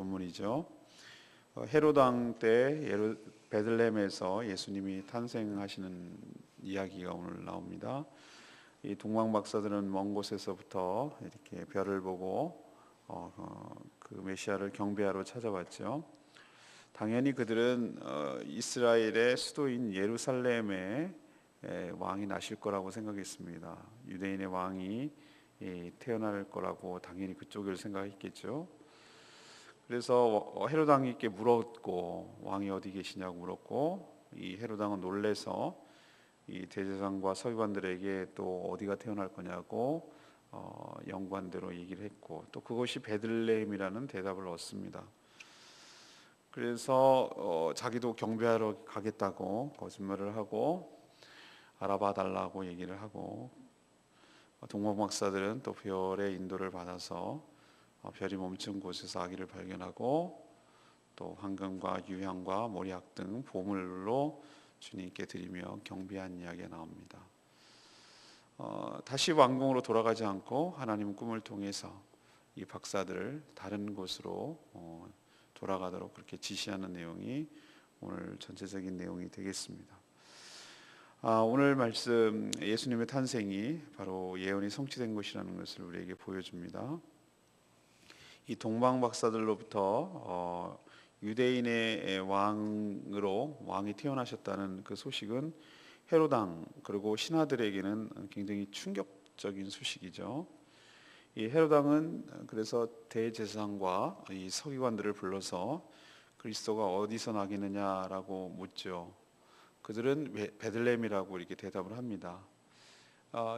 본문이죠. 헤롯 왕 때 베들레헴에서 예수님이 탄생하시는 이야기가 오늘 나옵니다. 이 동방 박사들은 먼 곳에서부터 이렇게 별을 보고 그 메시아를 경배하러 찾아왔죠. 당연히 그들은 이스라엘의 수도인 예루살렘에 왕이 나실 거라고 생각했습니다. 유대인의 왕이 태어날 거라고 당연히 그쪽을 생각했겠죠. 그래서 헤롯 왕께 물었고, 왕이 어디 계시냐고 물었고, 이 헤롯 왕은 놀래서 이 대제사장과 서기관들에게 또 어디가 태어날 거냐고 연관대로 얘기를 했고, 또 그것이 베들레헴이라는 대답을 얻습니다. 그래서 자기도 경배하러 가겠다고 거짓말을 하고 알아봐 달라고 얘기를 하고, 동방 박사들은 또 별의 인도를 받아서 별이 멈춘 곳에서 아기를 발견하고, 또 황금과 유향과 모략 등 보물로 주님께 드리며 경배한 이야기가 나옵니다. 다시 왕궁으로 돌아가지 않고 하나님 꿈을 통해서 이 박사들을 다른 곳으로 돌아가도록 그렇게 지시하는 내용이 오늘 전체적인 내용이 되겠습니다. 오늘 말씀 예수님의 탄생이 바로 예언이 성취된 것이라는 것을 우리에게 보여줍니다. 이 동방 박사들로부터 유대인의 왕이 태어나셨다는 그 소식은 헤롯 왕 그리고 신하들에게는 굉장히 충격적인 소식이죠. 이 헤롯 왕은 그래서 대제사장과 이 서기관들을 불러서 그리스도가 어디서 나겠느냐라고 묻죠. 그들은 베들레헴이라고 이렇게 대답을 합니다.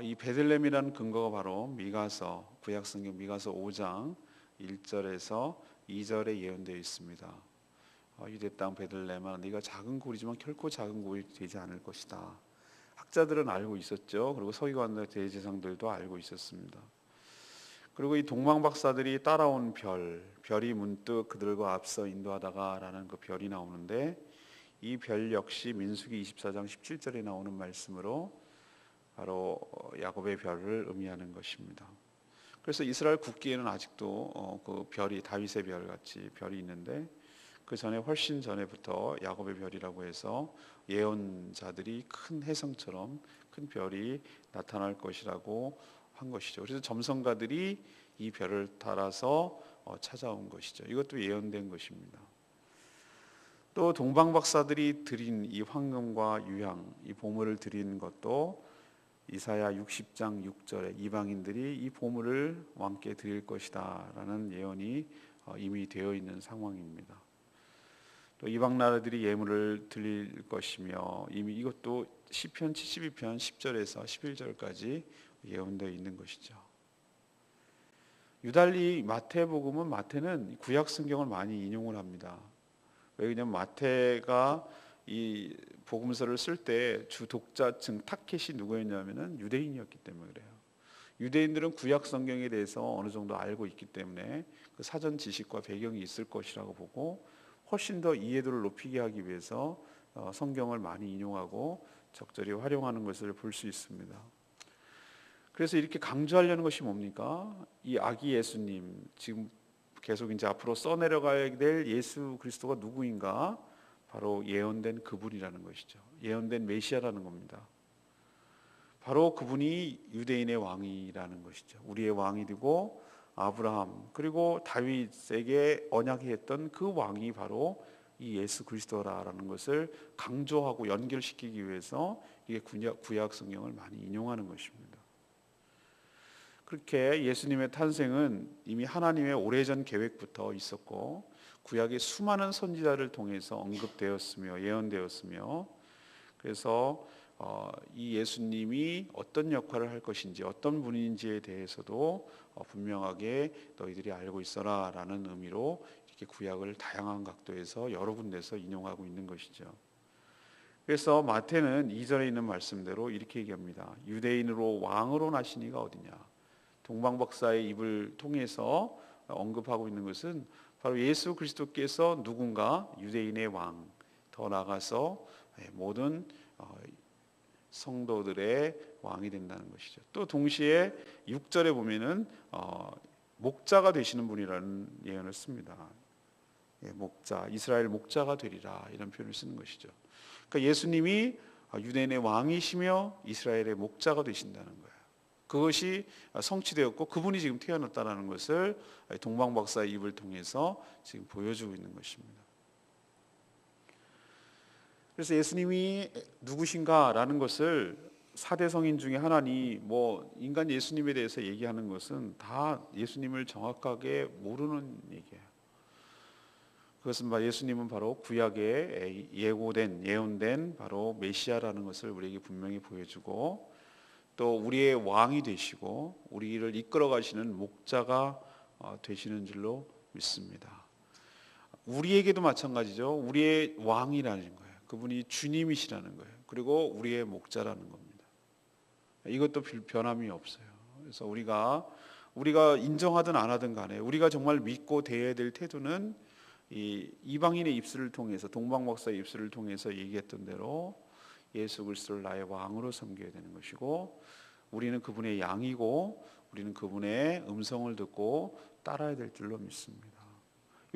이 베들레헴이라는 근거가 바로 미가서, 구약성경 미가서 5장 1절에서 2절에 예언되어 있습니다. 유대 땅 베들레헴아, 네가 작은 굴이지만 결코 작은 굴이 되지 않을 것이다. 학자들은 알고 있었죠. 그리고 서기관들, 대제사장들도 알고 있었습니다. 그리고 이 동방 박사들이 따라온 별이 문득 그들과 앞서 인도하다가라는 그 별이 나오는데, 이 별 역시 민수기 24장 17절에 나오는 말씀으로 바로 야곱의 별을 의미하는 것입니다. 그래서 이스라엘 국기에는 아직도 그 별이 다윗의 별 같이 별이 있는데, 그 전에 훨씬 전에부터 야곱의 별이라고 해서 예언자들이 큰 혜성처럼 큰 별이 나타날 것이라고 한 것이죠. 그래서 점성가들이 이 별을 따라서 찾아온 것이죠. 이것도 예언된 것입니다. 또 동방 박사들이 드린 이 황금과 유향, 이 보물을 드린 것도 이사야 60장 6절에 이방인들이 이 보물을 왕께 드릴 것이다 라는 예언이 이미 되어 있는 상황입니다. 또 이방 나라들이 예물을 드릴 것이며, 이미 이것도 시편 72편 10절에서 11절까지 예언되어 있는 것이죠. 유달리 마태는 구약 성경을 많이 인용을 합니다. 왜냐하면 마태가 이 복음서를 쓸 때 주 독자층 타켓이 누구였냐면은 유대인이었기 때문에 그래요. 유대인들은 구약 성경에 대해서 어느 정도 알고 있기 때문에 그 사전 지식과 배경이 있을 것이라고 보고, 훨씬 더 이해도를 높이게 하기 위해서 성경을 많이 인용하고 적절히 활용하는 것을 볼 수 있습니다. 그래서 이렇게 강조하려는 것이 뭡니까? 이 아기 예수님, 지금 계속 이제 앞으로 써내려가야 될 예수 그리스도가 누구인가? 바로 예언된 그분이라는 것이죠. 예언된 메시아라는 겁니다. 바로 그분이 유대인의 왕이라는 것이죠. 우리의 왕이 되고 아브라함 그리고 다윗에게 언약했던 그 왕이 바로 이 예수 그리스도라는 것을 강조하고 연결시키기 위해서 이게 구약 성경을 많이 인용하는 것입니다. 그렇게 예수님의 탄생은 이미 하나님의 오래전 계획부터 있었고, 구약의 수많은 선지자를 통해서 언급되었으며 예언되었으며, 그래서 이 예수님이 어떤 역할을 할 것인지 어떤 분인지에 대해서도 분명하게 너희들이 알고 있어라 라는 의미로 이렇게 구약을 다양한 각도에서 여러 군데서 인용하고 있는 것이죠. 그래서 마태는 2절에 있는 말씀대로 이렇게 얘기합니다. 유대인으로 왕으로 나신 이가 어디냐. 동방 박사의 입을 통해서 언급하고 있는 것은 바로 예수 그리스도께서 누군가 유대인의 왕, 더 나아가서 모든 성도들의 왕이 된다는 것이죠. 또 동시에 6절에 보면은 목자가 되시는 분이라는 예언을 씁니다. 목자, 이스라엘 목자가 되리라, 이런 표현을 쓰는 것이죠. 그러니까 예수님이 유대인의 왕이시며 이스라엘의 목자가 되신다는 거예요. 그것이 성취되었고 그분이 지금 태어났다는 것을 동방박사의 입을 통해서 지금 보여주고 있는 것입니다. 그래서 예수님이 누구신가라는 것을 4대 성인 중에 하나니 인간 예수님에 대해서 얘기하는 것은 다 예수님을 정확하게 모르는 얘기예요. 그것은 예수님은 바로 구약에 예언된 바로 메시아라는 것을 우리에게 분명히 보여주고, 또 우리의 왕이 되시고 우리를 이끌어 가시는 목자가 되시는 줄로 믿습니다. 우리에게도 마찬가지죠. 우리의 왕이라는 거예요. 그분이 주님이시라는 거예요. 그리고 우리의 목자라는 겁니다. 이것도 변함이 없어요. 그래서 우리가 인정하든 안 하든 간에 우리가 정말 믿고 대해야 될 태도는 이 이방인의 입술을 통해서, 동방박사의 입술을 통해서 얘기했던 대로 예수 그리스도를 나의 왕으로 섬겨야 되는 것이고, 우리는 그분의 양이고 우리는 그분의 음성을 듣고 따라야 될 줄로 믿습니다.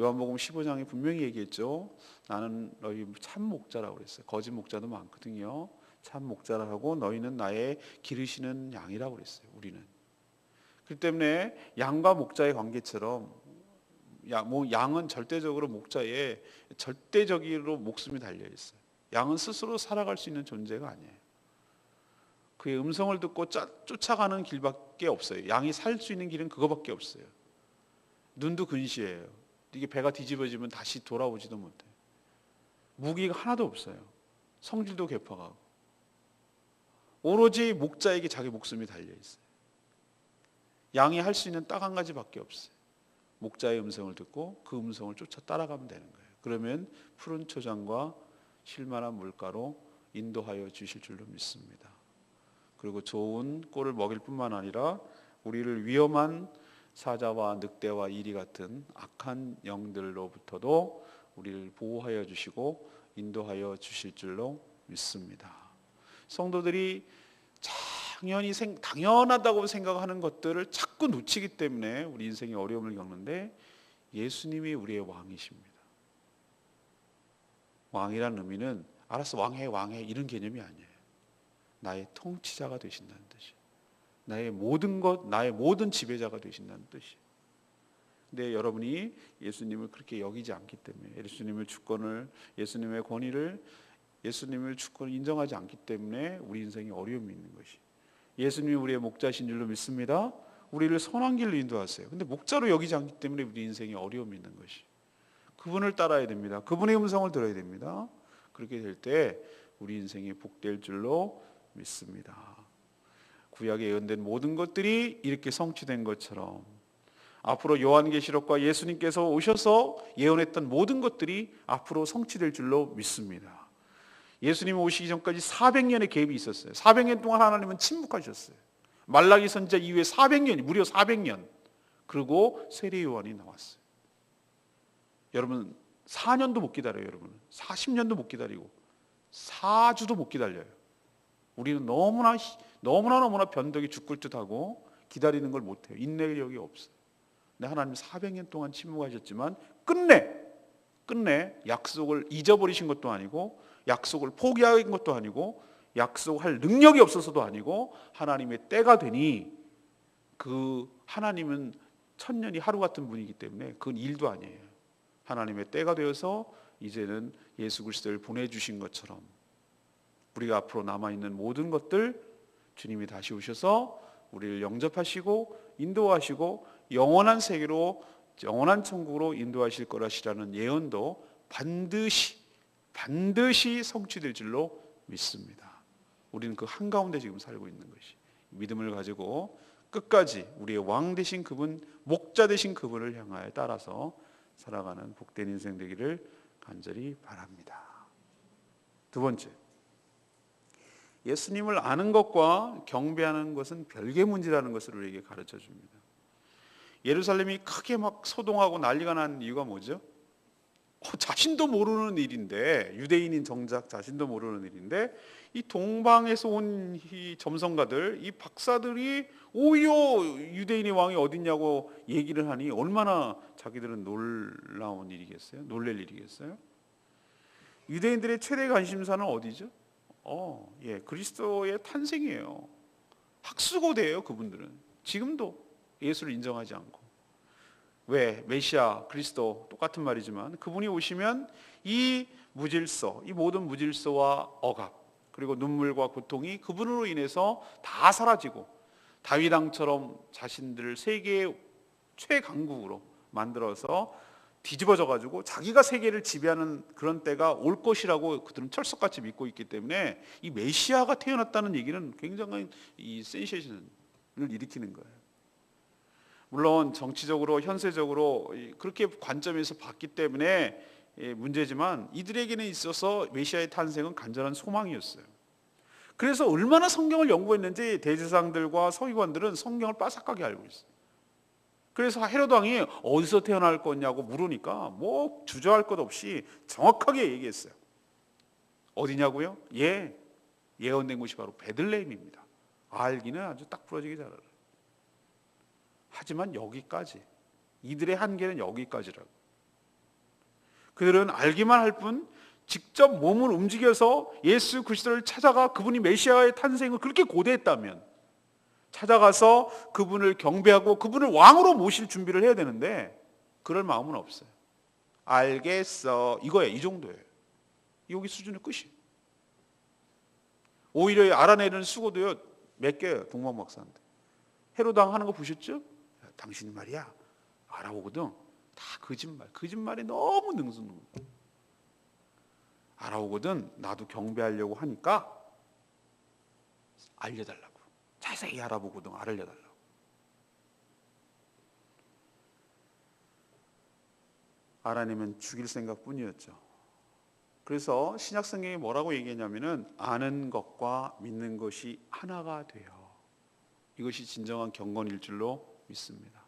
요한복음 15장에 분명히 얘기했죠. 나는 너희 참 목자라고 그랬어요. 거짓 목자도 많거든요. 참 목자라 하고 너희는 나의 기르시는 양이라고 그랬어요. 우리는. 그렇기 때문에 양과 목자의 관계처럼 양은 절대적으로 목자에 절대적으로 목숨이 달려 있어요. 양은 스스로 살아갈 수 있는 존재가 아니에요. 그의 음성을 듣고 쫓아가는 길밖에 없어요. 양이 살 수 있는 길은 그거밖에 없어요. 눈도 근시해요. 이게 배가 뒤집어지면 다시 돌아오지도 못해요. 무기가 하나도 없어요. 성질도 개파가고 오로지 목자에게 자기 목숨이 달려 있어요. 양이 할 수 있는 딱 한 가지밖에 없어요. 목자의 음성을 듣고 그 음성을 쫓아 따라가면 되는 거예요. 그러면 푸른 초장과 실만한 물가로 인도하여 주실 줄로 믿습니다. 그리고 좋은 꼴을 먹일 뿐만 아니라 우리를 위험한 사자와 늑대와 이리 같은 악한 영들로부터도 우리를 보호하여 주시고 인도하여 주실 줄로 믿습니다. 성도들이 당연하다고 생각하는 것들을 자꾸 놓치기 때문에 우리 인생이 어려움을 겪는데, 예수님이 우리의 왕이십니다. 왕이라는 의미는 알았어 왕해 이런 개념이 아니에요. 나의 통치자가 되신다는 뜻이에요. 나의 모든 것, 나의 모든 지배자가 되신다는 뜻이에요. 근데 여러분이 예수님을 그렇게 여기지 않기 때문에, 예수님의 주권을, 예수님의 권위를, 예수님의 주권을 인정하지 않기 때문에 우리 인생에 어려움이 있는 것이. 예수님이 우리의 목자신 줄로 믿습니다. 우리를 선한 길로 인도하세요. 근데 목자로 여기지 않기 때문에 우리 인생에 어려움이 있는 것이. 그분을 따라야 됩니다. 그분의 음성을 들어야 됩니다. 그렇게 될 때 우리 인생이 복될 줄로 믿습니다. 구약에 예언된 모든 것들이 이렇게 성취된 것처럼 앞으로 요한계시록과 예수님께서 오셔서 예언했던 모든 것들이 앞으로 성취될 줄로 믿습니다. 예수님 오시기 전까지 400년의 갭이 있었어요. 400년 동안 하나님은 침묵하셨어요. 말라기 선지자 이후에 400년이, 무려 400년. 그리고 세례 요한이 나왔어요. 여러분 4년도 못 기다려요. 여러분 40년도 못 기다리고 4주도 못 기다려요. 우리는 너무나 변덕이 죽을 듯하고 기다리는 걸 못해요. 인내력이 없어요. 근데 하나님 400년 동안 침묵하셨지만 끝내 약속을 잊어버리신 것도 아니고, 약속을 포기한 것도 아니고, 약속할 능력이 없어서도 아니고, 하나님의 때가 되니, 그 하나님은 천년이 하루 같은 분이기 때문에 그건 일도 아니에요. 하나님의 때가 되어서 이제는 예수 그리스도를 보내주신 것처럼 우리가 앞으로 남아있는 모든 것들 주님이 다시 오셔서 우리를 영접하시고 인도하시고 영원한 세계로, 영원한 천국으로 인도하실 거라시라는 예언도 반드시 성취될 줄로 믿습니다. 우리는 그 한가운데 지금 살고 있는 것이, 믿음을 가지고 끝까지 우리의 왕 되신 그분, 목자 되신 그분을 향하여 따라서 살아가는 복된 인생 되기를 간절히 바랍니다. 두 번째, 예수님을 아는 것과 경배하는 것은 별개 문제라는 것을 우리에게 가르쳐 줍니다. 예루살렘이 크게 막 소동하고 난리가 난 이유가 뭐죠? 자신도 모르는 일인데, 유대인인 정작 자신도 모르는 일인데, 이 동방에서 온 이 점성가들, 이 박사들이 오히려 유대인의 왕이 어딨냐고 얘기를 하니 얼마나 자기들은 놀라운 일이겠어요? 놀랄 일이겠어요? 유대인들의 최대 관심사는 어디죠? 그리스도의 탄생이에요. 학수고대예요, 그분들은. 지금도 예수를 인정하지 않고. 왜? 메시아, 그리스도 똑같은 말이지만 그분이 오시면 이 무질서, 이 모든 무질서와 억압, 그리고 눈물과 고통이 그분으로 인해서 다 사라지고 다윗 왕처럼 자신들을 세계의 최강국으로 만들어서 뒤집어져 가지고 자기가 세계를 지배하는 그런 때가 올 것이라고 그들은 철석같이 믿고 있기 때문에 이 메시아가 태어났다는 얘기는 굉장한 이 센세이션을 일으키는 거예요. 물론 정치적으로 현세적으로 그렇게 관점에서 봤기 때문에 문제지만 이들에게는 있어서 메시아의 탄생은 간절한 소망이었어요. 그래서 얼마나 성경을 연구했는지 대제사장들과 서기관들은 성경을 빠삭하게 알고 있어요. 그래서 헤로드 왕이 어디서 태어날 거냐고 물으니까 뭐 주저할 것 없이 정확하게 얘기했어요. 어디냐고요? 예언된 곳이 바로 베들레헴입니다. 알기는 아주 딱 부러지게 잘 알아요. 하지만 여기까지, 이들의 한계는 여기까지라고. 그들은 알기만 할 뿐 직접 몸을 움직여서 예수 그리스도를 찾아가 그분이 메시아의 탄생을 그렇게 고대했다면 찾아가서 그분을 경배하고 그분을 왕으로 모실 준비를 해야 되는데 그럴 마음은 없어요. 알겠어, 이거예요. 이 정도예요. 여기 수준의 끝이에요. 오히려 알아내는 수고도요 몇 개예요. 동방 박사한테. 헤로드 왕 하는 거 보셨죠? 당신 말이야 알아오거든. 다 거짓말이 너무 능수능수. 알아오거든. 나도 경배하려고 하니까 알려달라고. 자세히 알아보거든. 알려달라고. 알아내면 죽일 생각뿐이었죠. 그래서 신약 성경이 뭐라고 얘기했냐면은 아는 것과 믿는 것이 하나가 돼요. 이것이 진정한 경건일 줄로 믿습니다.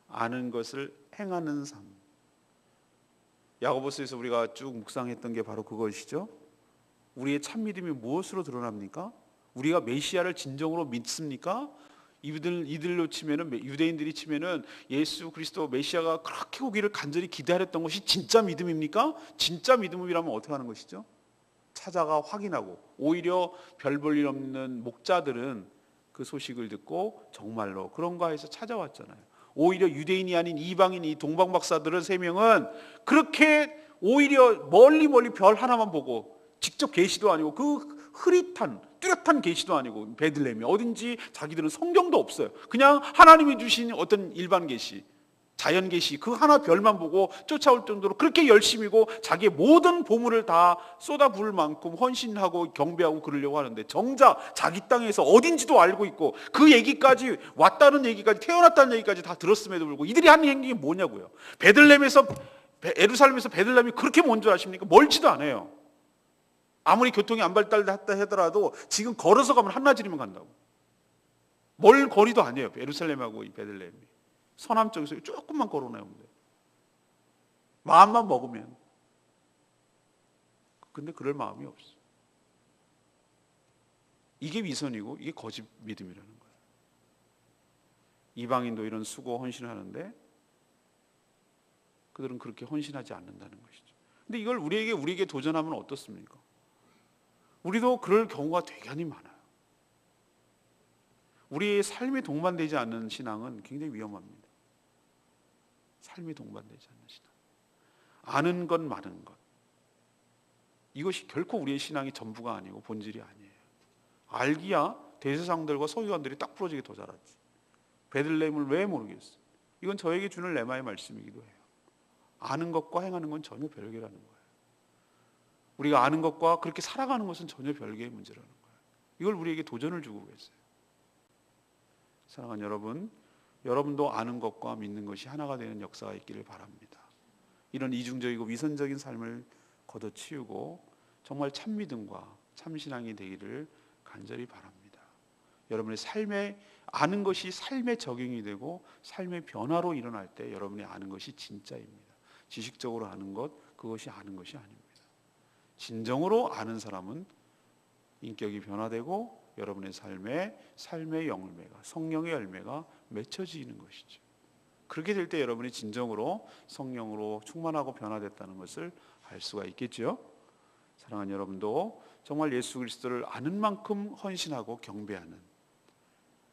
아는 것을 행하는 삶. 야고보서에서 우리가 쭉 묵상했던 게 바로 그것이죠. 우리의 참 믿음이 무엇으로 드러납니까? 우리가 메시아를 진정으로 믿습니까? 이들로 치면은 유대인들이 치면은 예수 그리스도 메시아가 그렇게 오기를 간절히 기다렸던 것이 진짜 믿음입니까? 진짜 믿음이라면 어떻게 하는 것이죠? 찾아가 확인하고 오히려 별 볼 일 없는 목자들은 그 소식을 듣고 정말로 그런가 해서 찾아왔잖아요. 오히려 유대인이 아닌 이방인 이 동방 박사들은 세 명은 그렇게 오히려 멀리 별 하나만 보고 직접 계시도 아니고 그 흐릿한 뚜렷한 계시도 아니고 베들레헴이 어딘지 자기들은 성경도 없어요. 그냥 하나님이 주신 어떤 일반 계시, 자연 계시 그 하나 별만 보고 쫓아올 정도로 그렇게 열심이고 자기의 모든 보물을 다 쏟아부을 만큼 헌신하고 경배하고 그러려고 하는데 정작 자기 땅에서 어딘지도 알고 있고 그 얘기까지 왔다는 얘기까지 태어났다는 얘기까지 다 들었음에도 불구하고 이들이 하는 행동이 뭐냐고요. 예루살렘에서 베들레헴이 그렇게 먼 줄 아십니까? 멀지도 않아요. 아무리 교통이 안 발달했다 하더라도 지금 걸어서 가면 한나절이면 간다고. 멀 거리도 아니에요. 예루살렘하고 이 베들레헴이. 서남쪽에서 조금만 걸어내면 돼요. 마음만 먹으면. 근데 그럴 마음이 없어. 이게 위선이고 이게 거짓 믿음이라는 거예요. 이방인도 이런 수고 헌신을 하는데 그들은 그렇게 헌신하지 않는다는 것이죠. 근데 이걸 우리에게 도전하면 어떻습니까? 우리도 그럴 경우가 되게 많아요. 우리의 삶에 동반되지 않는 신앙은 굉장히 위험합니다. 삶에 동반되지 않는 신앙. 아는 것 많은 것. 이것이 결코 우리의 신앙의 전부가 아니고 본질이 아니에요. 알기야 대제사장들과 서기관들이 딱 부러지게 더 잘하지. 베들레헴을 왜 모르겠어? 이건 저에게 주는 레마의 말씀이기도 해요. 아는 것과 행하는 건 전혀 별개라는 거예요. 우리가 아는 것과 그렇게 살아가는 것은 전혀 별개의 문제라는 거예요. 이걸 우리에게 도전을 주고 계세요. 사랑하는 여러분, 여러분도 아는 것과 믿는 것이 하나가 되는 역사가 있기를 바랍니다. 이런 이중적이고 위선적인 삶을 걷어치우고 정말 참 믿음과 참 신앙이 되기를 간절히 바랍니다. 여러분의 삶에 아는 것이 삶의 적용이 되고 삶의 변화로 일어날 때 여러분이 아는 것이 진짜입니다. 지식적으로 아는 것, 그것이 아는 것이 아닙니다. 진정으로 아는 사람은 인격이 변화되고 여러분의 삶의 열매가, 성령의 열매가 맺혀지는 것이죠. 그렇게 될 때 여러분이 진정으로 성령으로 충만하고 변화됐다는 것을 알 수가 있겠죠. 사랑하는 여러분도 정말 예수 그리스도를 아는 만큼 헌신하고 경배하는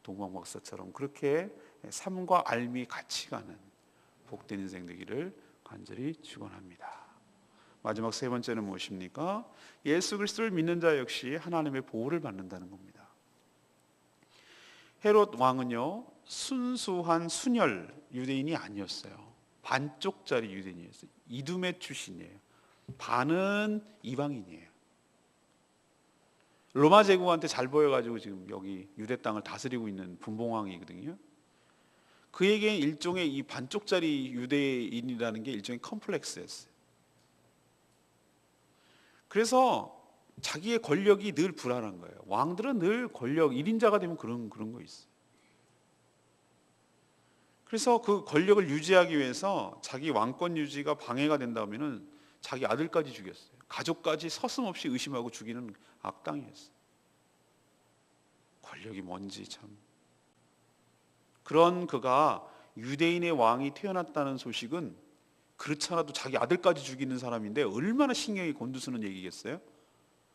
동방 박사처럼 그렇게 삶과 알미 같이 가는 복된 인생 되기를 간절히 축원합니다. 마지막 세 번째는 무엇입니까? 예수 그리스도를 믿는 자 역시 하나님의 보호를 받는다는 겁니다. 헤롯 왕은요, 순수한 순혈 유대인이 아니었어요. 반쪽짜리 유대인이었어요. 이두메 출신이에요. 반은 이방인이에요. 로마 제국한테 잘 보여가지고 지금 여기 유대 땅을 다스리고 있는 분봉왕이거든요. 그에게는 일종의 이 반쪽짜리 유대인이라는 게 일종의 컴플렉스였어요. 그래서 자기의 권력이 늘 불안한 거예요. 왕들은 늘 권력, 1인자가 되면 그런 거 있어요. 그래서 그 권력을 유지하기 위해서 자기 왕권 유지가 방해가 된다면은 자기 아들까지 죽였어요. 가족까지 서슴없이 의심하고 죽이는 악당이었어요. 권력이 뭔지 참. 그런 그가 유대인의 왕이 태어났다는 소식은 그렇지 않아도 자기 아들까지 죽이는 사람인데 얼마나 신경이 곤두서는 얘기겠어요?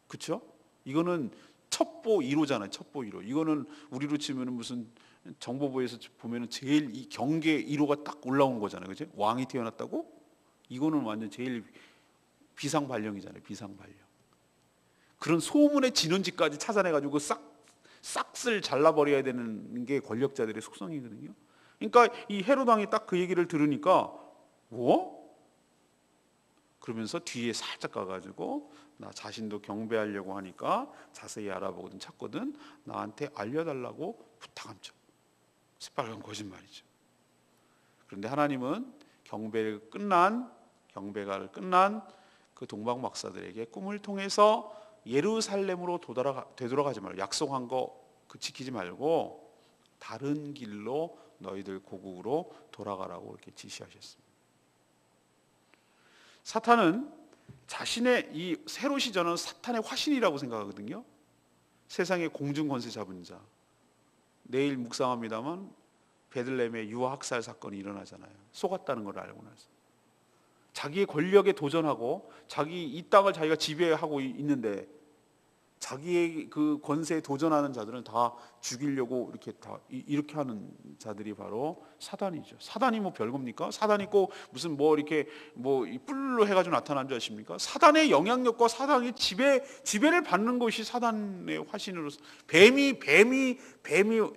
그렇죠? 이거는 첩보 1호잖아요. 첩보 1호. 이거는 우리로 치면은 무슨 정보부에서 보면은 제일 이 경계 1호가 딱 올라온 거잖아요. 그죠? 왕이 태어났다고? 이거는 완전 제일 비상발령이잖아요. 비상발령. 그런 소문의 진원지까지 찾아내가지고 싹쓸 잘라버려야 되는 게 권력자들의 속성이거든요. 그러니까 이 헤롯 왕이 딱 그 얘기를 들으니까 뭐? 그러면서 뒤에 살짝 가가지고 나 자신도 경배하려고 하니까 자세히 알아보거든 찾거든 나한테 알려달라고 부탁한 척. 새빨간 거짓말이죠. 그런데 하나님은 경배가 끝난 그 동방 박사들에게 꿈을 통해서 예루살렘으로 되돌아가지 말고 약속한 거 그 지키지 말고 다른 길로 너희들 고국으로 돌아가라고 이렇게 지시하셨습니다. 사탄은 자신의 이 헤롯이 저는 사탄의 화신이라고 생각하거든요. 세상의 공중 권세 잡은 자. 내일 묵상합니다만 베들레헴의 유아 학살 사건이 일어나잖아요. 속았다는 걸 알고 나서 자기의 권력에 도전하고 자기 이 땅을 자기가 지배하고 있는데 자기의 그 권세에 도전하는 자들은 다 죽이려고 이렇게 하는 자들이 바로 사단이죠. 사단이 뭐 별겁니까? 사단이 꼭 무슨 뭐 이렇게 뭐 뿔로 해가지고 나타난 줄 아십니까? 사단의 영향력과 사단의 지배를 받는 것이 사단의 화신으로서 뱀이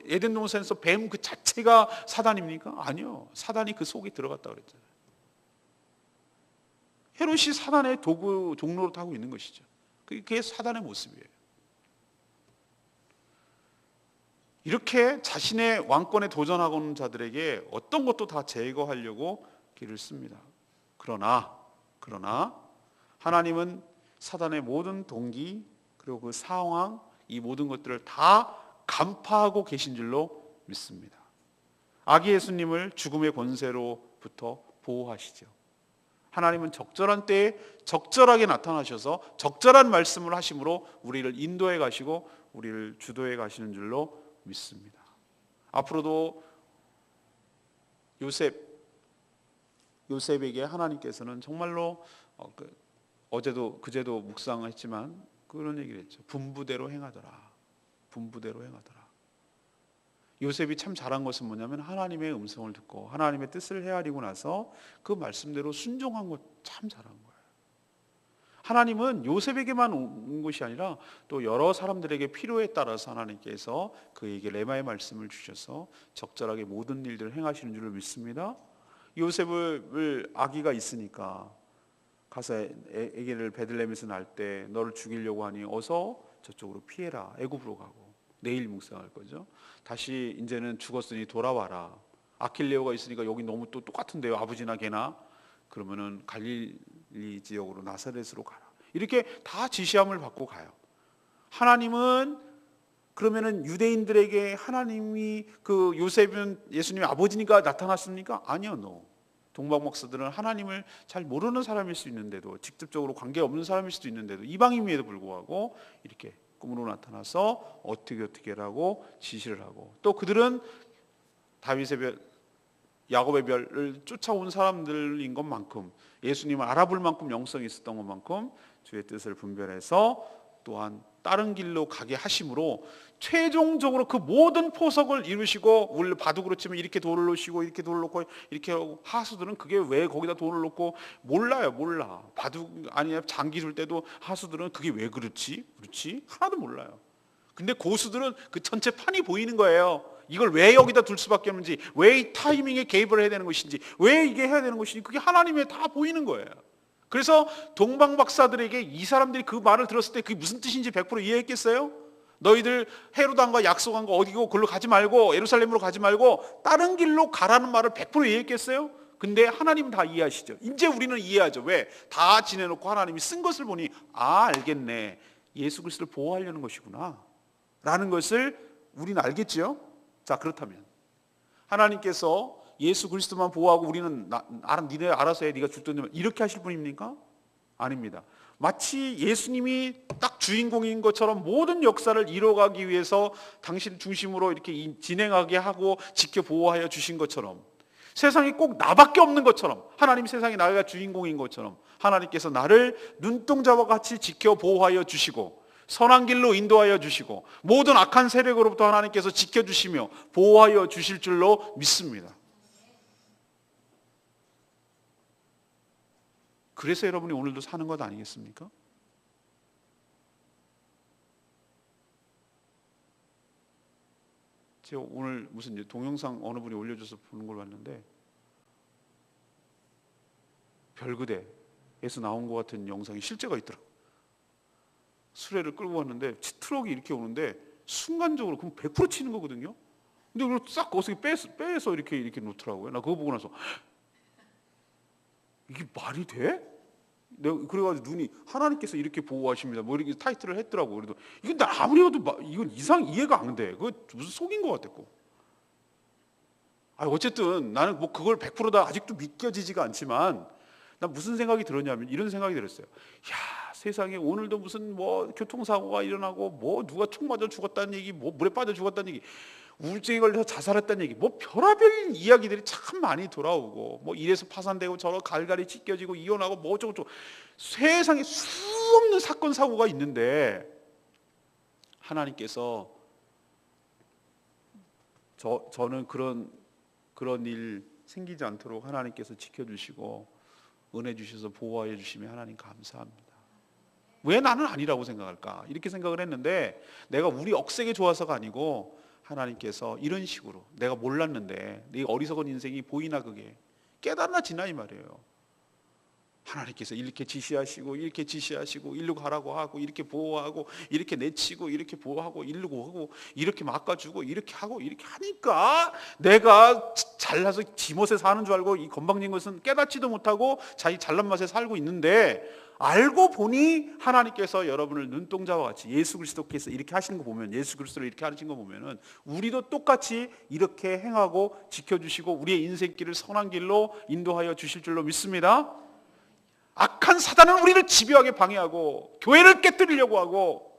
에덴 동산에서 뱀 그 자체가 사단입니까? 아니요. 사단이 그 속에 들어갔다 그랬잖아요. 헤롯이 사단의 도구 종로로 타고 있는 것이죠. 그게 사단의 모습이에요. 이렇게 자신의 왕권에 도전하고 있는 자들에게 어떤 것도 다 제거하려고 길을 씁니다. 그러나 하나님은 사단의 모든 동기 그리고 그 상황 이 모든 것들을 다 간파하고 계신 줄로 믿습니다. 아기 예수님을 죽음의 권세로부터 보호하시죠. 하나님은 적절한 때에 적절하게 나타나셔서 적절한 말씀을 하심으로 우리를 인도해 가시고 우리를 주도해 가시는 줄로 믿습니다. 앞으로도 요셉에게 하나님께서는 정말로 어제도 그제도 묵상했지만 그런 얘기를 했죠. 분부대로 행하더라. 요셉이 참 잘한 것은 뭐냐면 하나님의 음성을 듣고 하나님의 뜻을 헤아리고 나서 그 말씀대로 순종한 것 참 잘한 거예요. 하나님은 요셉에게만 온 것이 아니라 또 여러 사람들에게 필요에 따라서 하나님께서 그에게 레마의 말씀을 주셔서 적절하게 모든 일들을 행하시는 줄을 믿습니다. 요셉을 아기가 있으니까 가서 아기를 베들레헴에서 낳을 때 너를 죽이려고 하니 어서 저쪽으로 피해라. 애굽으로 가고 내일 묵상할 거죠. 다시 이제는 죽었으니 돌아와라. 아킬레오가 있으니까 여기 너무 또 똑같은데요. 아버지나 걔나 그러면은 갈릴리 지역으로 나사렛으로 가라. 이렇게 다 지시함을 받고 가요. 하나님은 그러면은 유대인들에게 하나님이 그 요셉은 예수님의 아버지니까 나타났습니까? 아니요. 동방 목사들은 하나님을 잘 모르는 사람일 수 있는데도 직접적으로 관계 없는 사람일 수도 있는데도 이방인임에도 불구하고 이렇게 꿈으로 나타나서 어떻게라고 지시를 하고, 또 그들은 다윗의 별, 야곱의 별을 쫓아온 사람들인 것만큼, 예수님을 알아볼 만큼 영성이 있었던 것만큼 주의 뜻을 분별해서 또한 다른 길로 가게 하심으로 최종적으로 그 모든 포석을 이루시고, 우리 바둑으로 치면 이렇게 돌을 놓으시고 이렇게 돌을 놓고 이렇게 하고, 하수들은 그게 왜 거기다 돌을 놓고 몰라. 바둑 아니야 장기 둘 때도 하수들은 그게 왜 그렇지 하나도 몰라요. 근데 고수들은 그 전체 판이 보이는 거예요. 이걸 왜 여기다 둘 수밖에 없는지, 왜 이 타이밍에 개입을 해야 되는 것인지, 왜 이게 해야 되는 것인지, 그게 하나님의 다 보이는 거예요. 그래서 동방 박사들에게 이 사람들이 그 말을 들었을 때 그게 무슨 뜻인지 100% 이해했겠어요? 너희들 헤롯 왕과 약속한 거 어디고 그걸로 가지 말고, 예루살렘으로 가지 말고 다른 길로 가라는 말을 100% 이해했겠어요? 근데 하나님은 다 이해하시죠. 이제 우리는 이해하죠. 왜? 다 지내놓고 하나님이 쓴 것을 보니 알겠네, 예수 그리스도를 보호하려는 것이구나 라는 것을 우리는 알겠죠. 자, 그렇다면 하나님께서 예수 그리스도만 보호하고 우리는 니네 알아서 해, 네가 줄 돈 내면, 이렇게 하실 분입니까? 아닙니다. 마치 예수님이 딱 주인공인 것처럼 모든 역사를 이뤄가기 위해서 당신 중심으로 이렇게 진행하게 하고 지켜 보호하여 주신 것처럼, 세상에 꼭 나밖에 없는 것처럼, 하나님 세상에 나가 주인공인 것처럼 하나님께서 나를 눈동자와 같이 지켜 보호하여 주시고 선한 길로 인도하여 주시고 모든 악한 세력으로부터 하나님께서 지켜주시며 보호하여 주실 줄로 믿습니다. 그래서 여러분이 오늘도 사는 것 아니겠습니까? 제가 오늘 무슨 동영상 어느 분이 올려줘서 보는 걸 봤는데, 별그대에서 나온 것 같은 영상이 실제가 있더라고요. 수레를 끌고 왔는데 트럭이 이렇게 오는데 순간적으로 그럼 100% 치는 거거든요. 근데 그걸 싹 거기서 빼서 이렇게 놓더라고요. 나 그거 보고 나서 이게 말이 돼? 내가 그래가지고 눈이, 하나님께서 이렇게 보호하십니다 뭐 이렇게 타이틀을 했더라고. 그래도 이건 나 아무리 해도 이건 이해가 안 돼. 그거 무슨 속인 것 같았고. 어쨌든 나는 뭐 그걸 100%다 아직도 믿겨지지가 않지만, 난 무슨 생각이 들었냐면 이런 생각이 들었어요. 야, 세상에 오늘도 무슨 뭐 교통사고가 일어나고, 뭐 누가 총 맞아 죽었다는 얘기, 뭐 물에 빠져 죽었다는 얘기, 우울증에 걸려서 자살했다는 얘기, 뭐 별의별 이야기들이 참 많이 돌아오고, 뭐 이래서 파산되고 저러 갈갈이 찢겨지고 이혼하고 뭐 어쩌고 세상에 수없는 사건 사고가 있는데, 하나님께서 저는 그런 일 생기지 않도록 하나님께서 지켜주시고 은혜 주셔서 보호해 주시면 하나님 감사합니다. 왜 나는 아니라고 생각할까? 이렇게 생각을 했는데, 내가 우리 억세게 좋아서가 아니고 하나님께서 이런 식으로, 내가 몰랐는데 네 어리석은 인생이 보이나, 그게 깨달나 지나 이 말이에요. 하나님께서 이렇게 지시하시고 이렇게 지시하시고 일로 가라고 하고 이렇게 보호하고 이렇게 내치고 이렇게 보호하고 일로 하고 이렇게 막아주고 이렇게 하고 이렇게 하니까 내가 잘나서 지멋에 사는 줄 알고 이 건방진 것은 깨닫지도 못하고 자기 잘난 맛에 살고 있는데, 알고 보니 하나님께서 여러분을 눈동자와 같이 예수 그리스도께서 이렇게 하시는 거 보면, 예수 그리스도를 이렇게 하신 거 보면은 우리도 똑같이 이렇게 행하고 지켜주시고 우리의 인생길을 선한 길로 인도하여 주실 줄로 믿습니다. 악한 사단은 우리를 집요하게 방해하고 교회를 깨뜨리려고 하고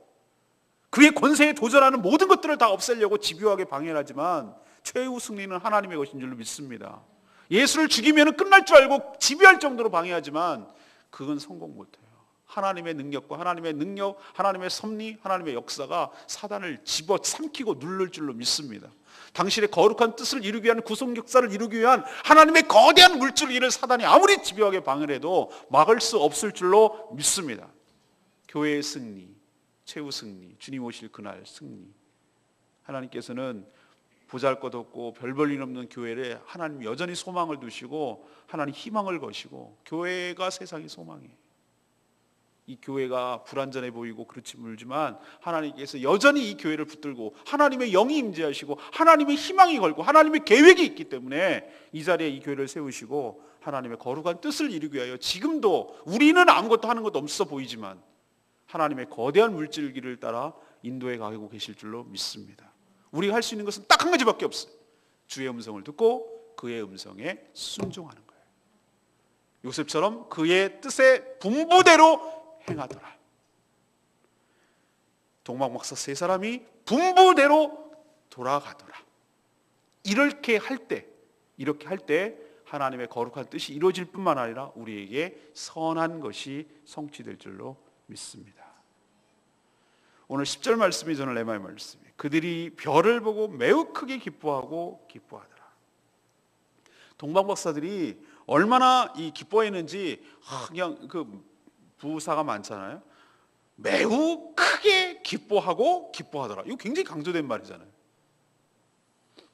그의 권세에 도전하는 모든 것들을 다 없애려고 집요하게 방해를 하지만, 최후 승리는 하나님의 것인 줄로 믿습니다. 예수를 죽이면 끝날 줄 알고 집요할 정도로 방해하지만 그건 성공 못해요. 하나님의 능력과 하나님의 섭리, 하나님의 역사가 사단을 집어삼키고 누를 줄로 믿습니다. 당신의 거룩한 뜻을 이루기 위한, 구속 역사를 이루기 위한 하나님의 거대한 물줄기를 사단이 아무리 집요하게 방해를 해도 막을 수 없을 줄로 믿습니다. 교회의 승리, 최후 승리, 주님 오실 그날 승리. 하나님께서는 보잘것없고 별 볼 일 없는 교회에 하나님 여전히 소망을 두시고 하나님 희망을 거시고, 교회가 세상의 소망이에요. 이 교회가 불완전해 보이고 그렇지 물지만 하나님께서 여전히 이 교회를 붙들고 하나님의 영이 임재하시고 하나님의 희망이 걸고 하나님의 계획이 있기 때문에 이 자리에 이 교회를 세우시고 하나님의 거룩한 뜻을 이루기 위하여 지금도 우리는 아무것도 하는 것도 없어 보이지만 하나님의 거대한 물줄기를 따라 인도해 가고 계실 줄로 믿습니다. 우리가 할 수 있는 것은 딱 한 가지밖에 없어요. 주의 음성을 듣고 그의 음성에 순종하는 거예요. 요셉처럼 그의 뜻의 분부대로 행하더라. 동방박사 세 사람이 분부대로 돌아가더라. 이렇게 할 때 하나님의 거룩한 뜻이 이루어질 뿐만 아니라 우리에게 선한 것이 성취될 줄로 믿습니다. 오늘 10절 말씀이 저는 레마의 말씀이에요. 그들이 별을 보고 매우 크게 기뻐하고 기뻐하더라. 동방박사들이 얼마나 이 기뻐했는지 그냥 그 부사가 많잖아요. 매우 크게 기뻐하고 기뻐하더라. 이거 굉장히 강조된 말이잖아요.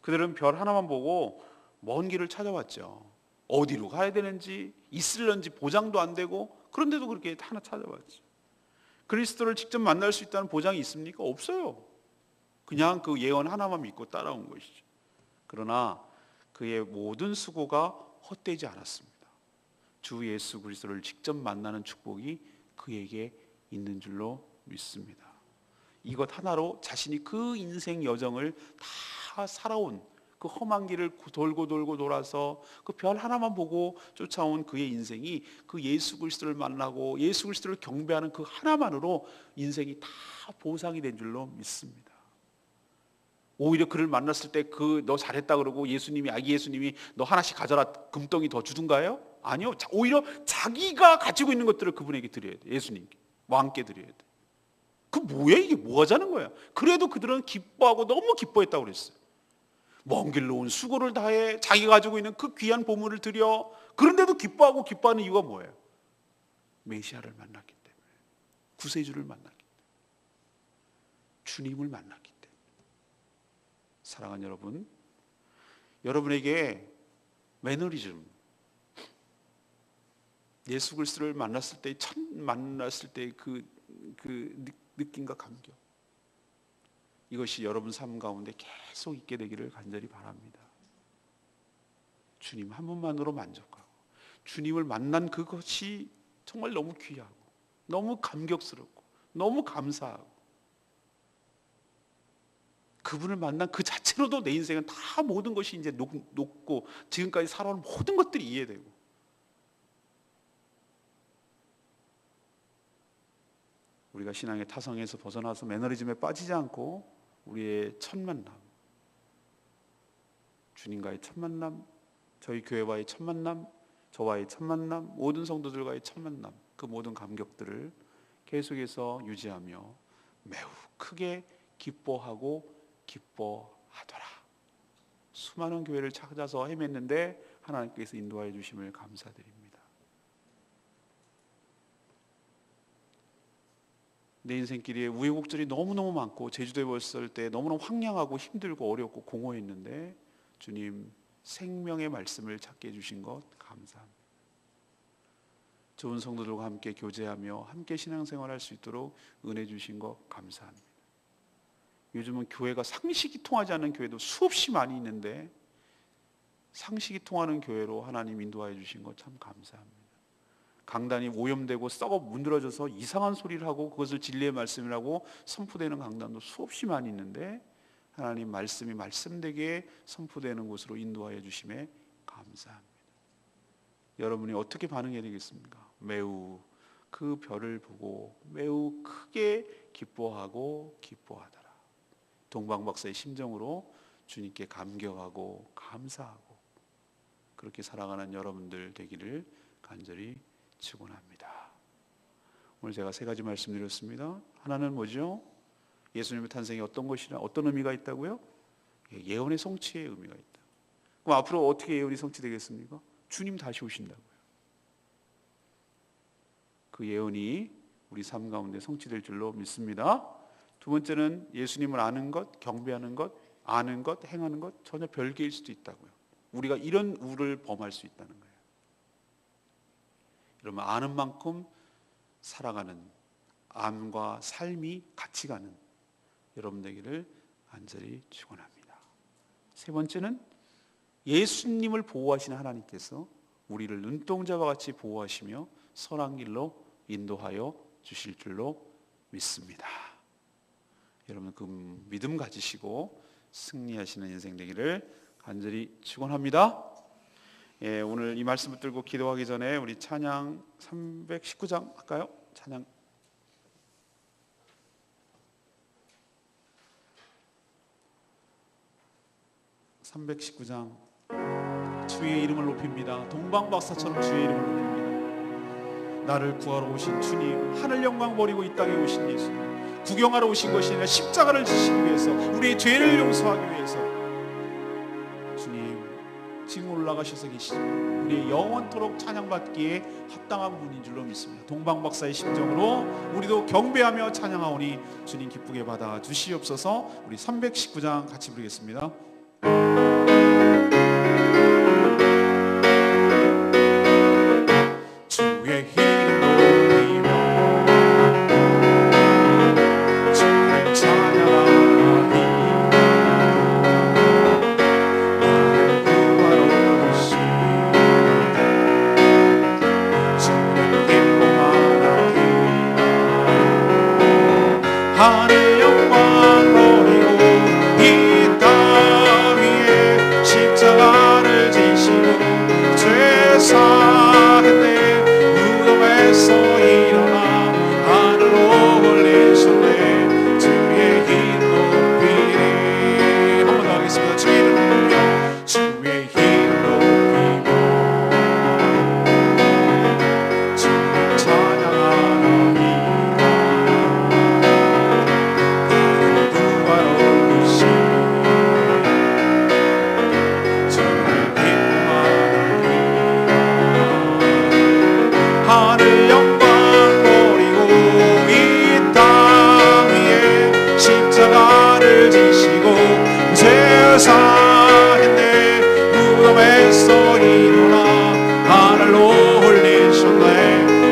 그들은 별 하나만 보고 먼 길을 찾아왔죠. 어디로 가야 되는지 있을런지 보장도 안 되고 그런데도 그렇게 하나 찾아왔죠. 그리스도를 직접 만날 수 있다는 보장이 있습니까? 없어요. 그냥 그 예언 하나만 믿고 따라온 것이죠. 그러나 그의 모든 수고가 헛되지 않았습니다. 주 예수 그리스도를 직접 만나는 축복이 그에게 있는 줄로 믿습니다. 이것 하나로 자신이 그 인생 여정을 다 살아온 그 험한 길을 돌고 돌아서 그 별 하나만 보고 쫓아온 그의 인생이 그 예수 그리스도를 만나고 예수 그리스도를 경배하는 그 하나만으로 인생이 다 보상이 된 줄로 믿습니다. 오히려 그를 만났을 때 너 잘했다 그러고 아기 예수님이 너 하나씩 가져라 금덩이 더 주든가요? 아니요. 오히려 자기가 가지고 있는 것들을 그분에게 드려야 돼. 예수님께 왕께 드려야 돼. 그 뭐야 이게 뭐 하자는 거야. 그래도 그들은 기뻐하고 너무 기뻐했다고 그랬어요. 먼 길로 온 수고를 다해 자기가 가지고 있는 그 귀한 보물을 드려. 그런데도 기뻐하는 이유가 뭐예요? 메시아를 만났기 때문에, 구세주를 만났기 때문에, 주님을 만났기 때문에. 사랑하는 여러분, 여러분에게 매너리즘, 예수 그리스도를 만났을 때 그 느낌과 감격, 이것이 여러분 삶 가운데 계속 있게 되기를 간절히 바랍니다. 주님 한 분만으로 만족하고 주님을 만난 그것이 정말 너무 귀하고 너무 감격스럽고 너무 감사하고 그분을 만난 그 자체로도 내 인생은 다 모든 것이 이제 녹고 지금까지 살아온 모든 것들이 이해되고, 우리가 신앙의 타성에서 벗어나서 매너리즘에 빠지지 않고 우리의 첫 만남, 주님과의 첫 만남, 저희 교회와의 첫 만남, 저와의 첫 만남, 모든 성도들과의 첫 만남, 그 모든 감격들을 계속해서 유지하며 매우 크게 기뻐하고 기뻐하더라. 수많은 교회를 찾아서 헤맸는데 하나님께서 인도하여 주심을 감사드립니다. 내 인생길에 우여곡절이 너무너무 많고 제주도에 왔을 때 너무너무 황량하고 힘들고 어렵고 공허했는데 주님 생명의 말씀을 찾게 해주신 것 감사합니다. 좋은 성도들과 함께 교제하며 함께 신앙생활할 수 있도록 은혜 주신 것 감사합니다. 요즘은 교회가 상식이 통하지 않는 교회도 수없이 많이 있는데 상식이 통하는 교회로 하나님 인도하여 주신 것 참 감사합니다. 강단이 오염되고 썩어 문드러져서 이상한 소리를 하고 그것을 진리의 말씀이라고 선포되는 강단도 수없이 많이 있는데 하나님 말씀이 말씀되게 선포되는 곳으로 인도하여 주심에 감사합니다. 여러분이 어떻게 반응해야 되겠습니까? 매우 그 별을 보고 매우 크게 기뻐하고 기뻐하더라. 동방박사의 심정으로 주님께 감격하고 감사하고 그렇게 살아가는 여러분들 되기를 간절히 축원합니다. 오늘 제가 세 가지 말씀드렸습니다. 하나는 뭐죠? 예수님의 탄생이 어떤 것이나 어떤 의미가 있다고요? 예언의 성취의 의미가 있다. 그럼 앞으로 어떻게 예언이 성취되겠습니까? 주님 다시 오신다고요. 그 예언이 우리 삶 가운데 성취될 줄로 믿습니다. 두 번째는 예수님을 아는 것, 경배하는 것, 아는 것, 행하는 것 전혀 별개일 수도 있다고요. 우리가 이런 우를 범할 수 있다는 거예요. 여러분 아는 만큼 살아가는 암과 삶이 같이 가는 여러분 되기를 간절히 축원합니다. 세 번째는 예수님을 보호하시는 하나님께서 우리를 눈동자와 같이 보호하시며 선한 길로 인도하여 주실 줄로 믿습니다. 여러분 그 믿음 가지시고 승리하시는 인생 되기를 간절히 축원합니다. 오늘 이 말씀을 들고 기도하기 전에 우리 찬양 319장 할까요? 찬양 319장 주의 이름을 높입니다. 동방박사처럼 주의 이름을 높입니다. 나를 구하러 오신 주님, 하늘 영광 버리고 이 땅에 오신 예수님, 구경하러 오신 것이 아니라 십자가를 지시기 위해서, 우리의 죄를 용서하기 위해서 주님 지금 올라가셔서 계시지만 우리의 영원토록 찬양받기에 합당한 분인 줄로 믿습니다. 동방박사의 심정으로 우리도 경배하며 찬양하오니 주님 기쁘게 받아 주시옵소서. 우리 319장 같이 부르겠습니다. 주의 이름 높이며 주를 찬양하니 나를 구하러 오신 주를 기뻐하나이다. 하늘 영광 버리고 이 땅 위에 십자가를 지시고 죄 사했네. 무덤에서 일어나 하늘로 올리셨네. 주의 이름 높이리. 한 번 더 하겠습니다. 주의 이름 높이며 주의 이름 높이며 주를 찬양하나이다. 나를 구하러 오신 주를 기뻐하나이다. 하늘 영광 버리고 이 땅 위에 십자가를 지시고 제사했네. 무덤에서 일어나 하늘로 올리셨네.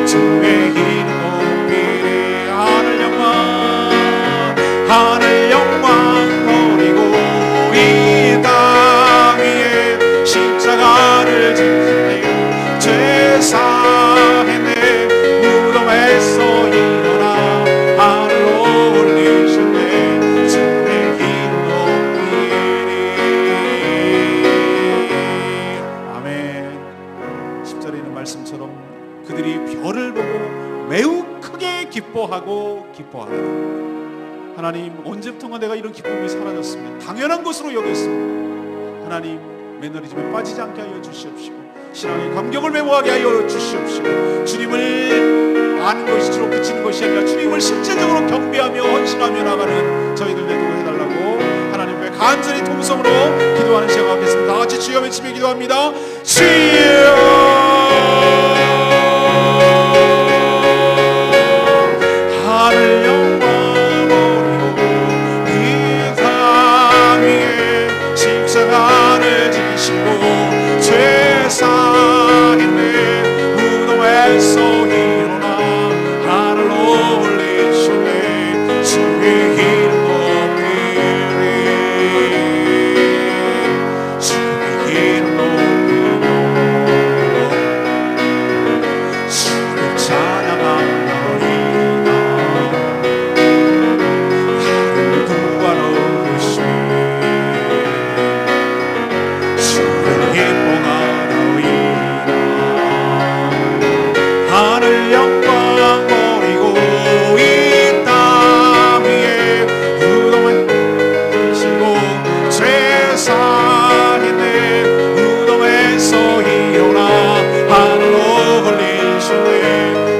주의 이름 높이리. 하늘 영광 버리고 이 땅 위에 십자가를 지시네. 제사했네. 무덤에서 일어나 하늘로 올리셨네. 주의 이름 높이리. 아멘. 10절에 있는 말씀처럼 그들이 별을 보고 매우 크게 기뻐하고 기뻐하라. 하나님, 언제부턴가 내가 이런 기쁨이 사라졌으면 당연한 것으로 여겼습니다. 하나님, 매너리즘에 빠지지 않게 하여 주시옵시고 신앙의 감격을 메모하게 하여 주시옵시고 주님을 아는 것이 주로 그치는 것이 아니라 주님을 실제적으로 경배하며 헌신하며 나가는 저희들 되도록 해달라고 하나님 앞에 간절히 통성으로 기도하는 시간 갖겠습니다. 다 같이 주여 외치며 기도합니다. 주여. 하늘 영광 버리고 이 땅 위에 십자가를 지시고 제사했네. 무덤에서 일어나 하늘로 올리셨네. 주의 이름 높이리. 주의 이름 높이며 주를 찬양하나이다. 나를 구하러 오신 주를 기뻐하나이다. 하늘 영광 버리고 이 땅 위에 무덤을 지시고 제사했네. 무덤에서 일어나 하늘로 올리셨네.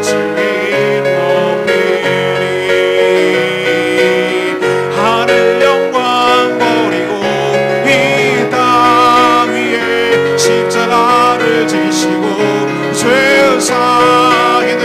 주의 이름 높이리. 하늘 영광 버리고 이 땅 위에 십자가를 지시고 제사했네.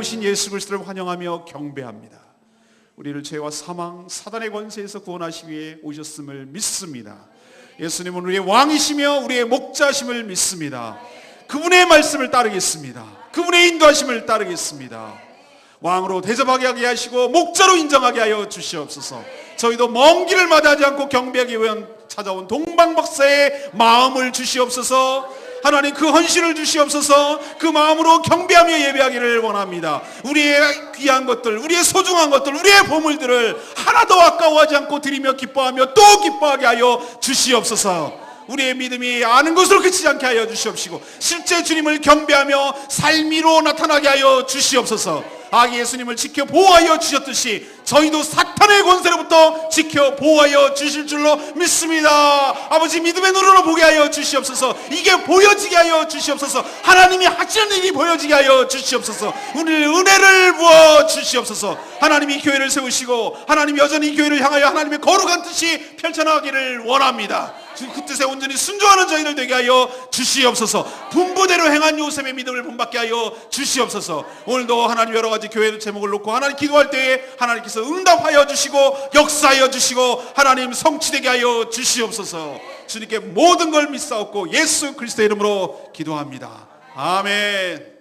오신 예수 그리스도를 환영하며 경배합니다. 우리를 죄와 사망, 사단의 권세에서 구원하시기 위해 오셨음을 믿습니다. 예수님은 우리의 왕이시며 우리의 목자심을 믿습니다. 그분의 말씀을 따르겠습니다. 그분의 인도하심을 따르겠습니다. 왕으로 대접하게 하게 하시고 목자로 인정하게 하여 주시옵소서. 저희도 먼 길을 마다하지 않고 경배하기 위한 찾아온 동방박사의 마음을 주시옵소서. 하나님 그 헌신을 주시옵소서. 그 마음으로 경배하며 예배하기를 원합니다. 우리의 귀한 것들, 우리의 소중한 것들, 우리의 보물들을 하나도 아까워하지 않고 드리며 기뻐하며 또 기뻐하게 하여 주시옵소서. 우리의 믿음이 아는 것으로 그치지 않게 하여 주시옵시고 실제 주님을 경배하며 삶으로 나타나게 하여 주시옵소서. 아기 예수님을 지켜 보호하여 주셨듯이 저희도 사탄의 권세로부터 지켜 보호하여 주실 줄로 믿습니다. 아버지 믿음의 눈으로 보게 하여 주시옵소서. 이게 보여지게 하여 주시옵소서. 하나님이 하시는 일이 보여지게 하여 주시옵소서. 우리를 은혜를 부어 주시옵소서. 하나님이 교회를 세우시고 하나님 여전히 이 교회를 향하여 하나님의 거룩한 뜻이 펼쳐나가기를 원합니다. 그 뜻에 온전히 순종하는 저희를 되게 하여 주시옵소서. 분부대로 행한 요셉의 믿음을 본받게 하여 주시옵소서. 오늘도 하나님 여러 가지 교회 제목을 놓고 하나님 기도할 때에 하나님께서 응답하여 주시고 역사하여 주시고 하나님 성취되게 하여 주시옵소서. 주님께 모든 걸 믿사옵고 예수 그리스도의 이름으로 기도합니다. 아멘.